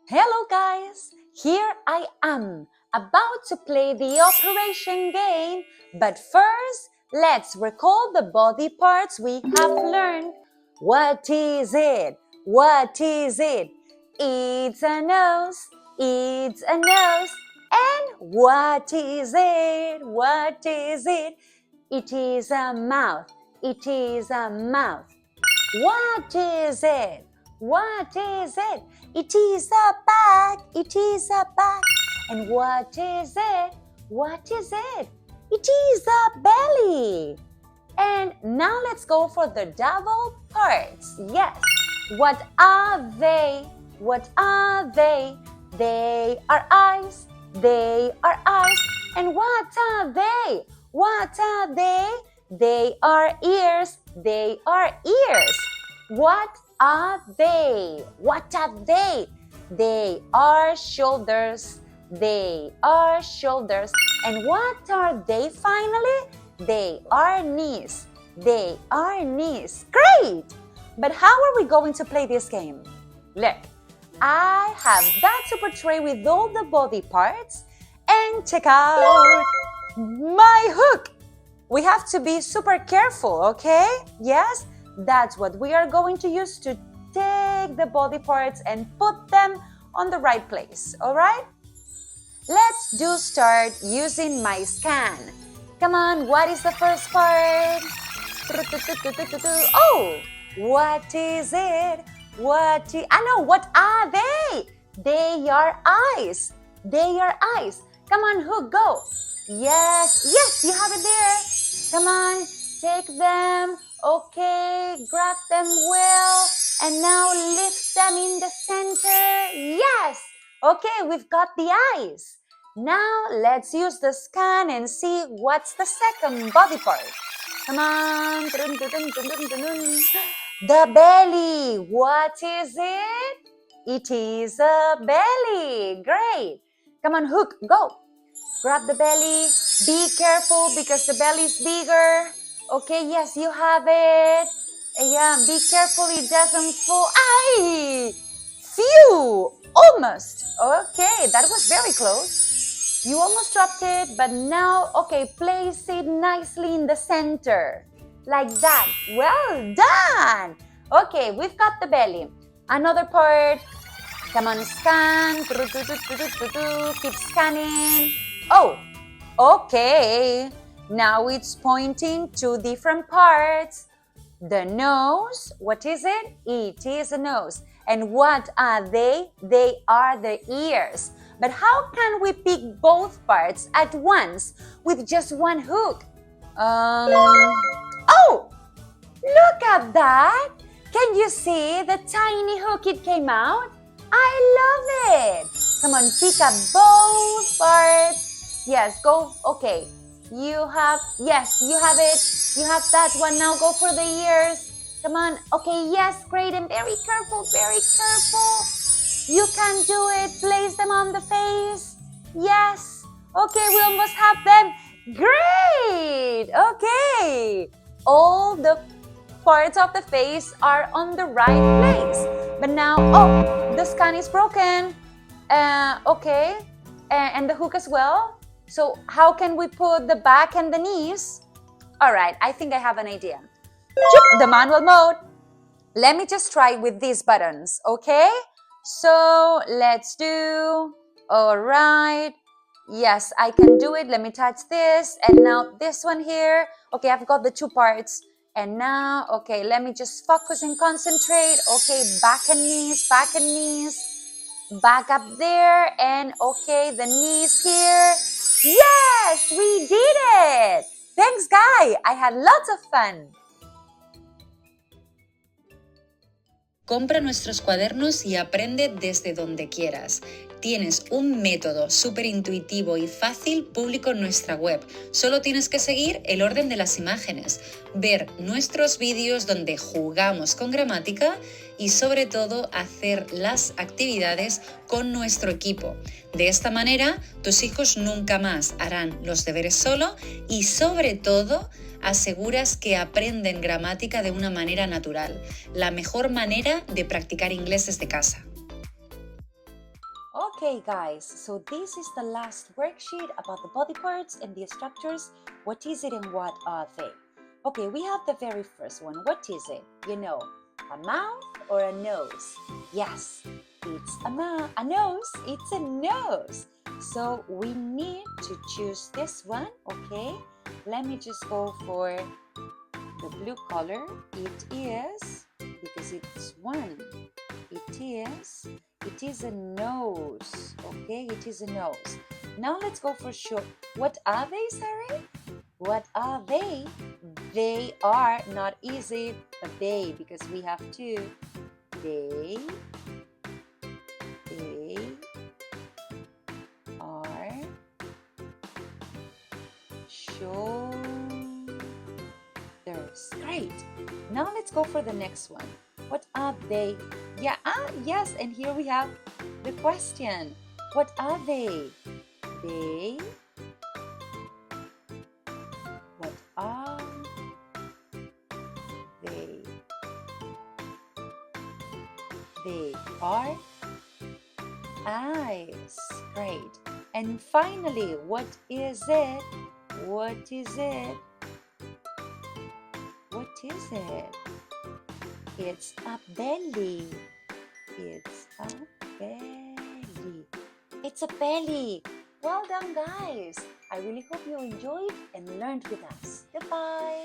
Hello guys! Here I am, about to play the operation game, but first, let's recall the body parts we have learned. What is it? What is it? It's a nose, it's a nose. And what is it? What is it? It is a mouth, it is a mouth. What is it? What is it? It is a bag. It is a bag. And what is it? What is it? It is a belly. And now let's go for the double parts. Yes. What are they? What are they? They are eyes. They are eyes. And what are they? What are they? They are ears. They are ears. What are they? What are they? They are shoulders. They are shoulders. And what are they finally? They are knees. They are knees. Great! But how are we going to play this game? Look, I have that super tray with all the body parts. And check out my hook. We have to be super careful, okay? Yes? That's what we are going to use to take the body parts and put them on the right place, all right? Let's start using my scan. Come on, what is the first part? Oh, what is it? What are they? They are eyes. They are eyes. Come on, Hook, go. Yes, you have it there. Come on, take them. Okay, grab them well. And now lift them in the center. Yes. Okay, we've got the eyes. Now let's use the scan and see what's the second body part. Come on. The belly. What is it? It is a belly. Great. Come on, Hook, go. Grab the belly. Be careful because the belly is bigger. Okay, yes, you have it. Yeah, be careful it doesn't fall. Ay! Phew! Almost. Okay, that was very close. You almost dropped it, but now, okay, place it nicely in the center. Like that. Well done! Okay, we've got the belly. Another part. Come on, scan. Keep scanning. Oh, okay. Now it's pointing to different parts. The nose, what is it? It is a nose. And what are they? They are the ears. But how can we pick both parts at once with just one hook? Oh, look at that. Can you see the tiny hook it came out? I love it. Come on, pick up both parts. Yes, go. Okay. You have it. You have that one. Now go for the ears. Come on. Okay, yes, great. And very careful, very careful. You can do it. Place them on the face. Yes. Okay, we almost have them. Great. Okay. All the parts of the face are on the right place. But now, the scan is broken. Okay. And the hook as well. So how can we put the back and the knees? All right, I think I have an idea. The manual mode. Let me just try with these buttons, okay? So let's do, all right. Yes, I can do it. Let me touch this. And now this one here. Okay, I've got the two parts. And now, okay, let me just focus and concentrate. Okay, back and knees, back up there. And okay, the knees here. Yes, we did it! Thanks, Guy. I had lots of fun. Compra nuestros cuadernos y aprende desde donde quieras. Tienes un método súper intuitivo y fácil público en nuestra web. Solo tienes que seguir el orden de las imágenes, ver nuestros vídeos donde jugamos con gramática y sobre todo hacer las actividades con nuestro equipo. De esta manera, tus hijos nunca más harán los deberes solo y sobre todo aseguras que aprenden gramática de una manera natural, la mejor manera de practicar inglés desde casa. Okay, guys, so this is the last worksheet about the body parts and the structures. What is it and what are they? Okay, we have the very first one. What is it? You know, a mouth or a nose? Yes, it's a nose. It's a nose. So we need to choose this one, okay? Let me just go for the blue color. It is, because it's one, it is a nose, okay? It is a nose. Now let's go for sure. What are they, Sari? What are they? They are not easy, but they, because we have two. They are shoulders. Great. Now let's go for the next one. What are they? Yeah, yes, and here we have the question. What are they? They. What are they? They are eyes. Great. And finally, what is it? What is it? What is it? It's a belly. It's a belly. It's a belly. Well done, guys. I really hope you enjoyed and learned with us. Goodbye.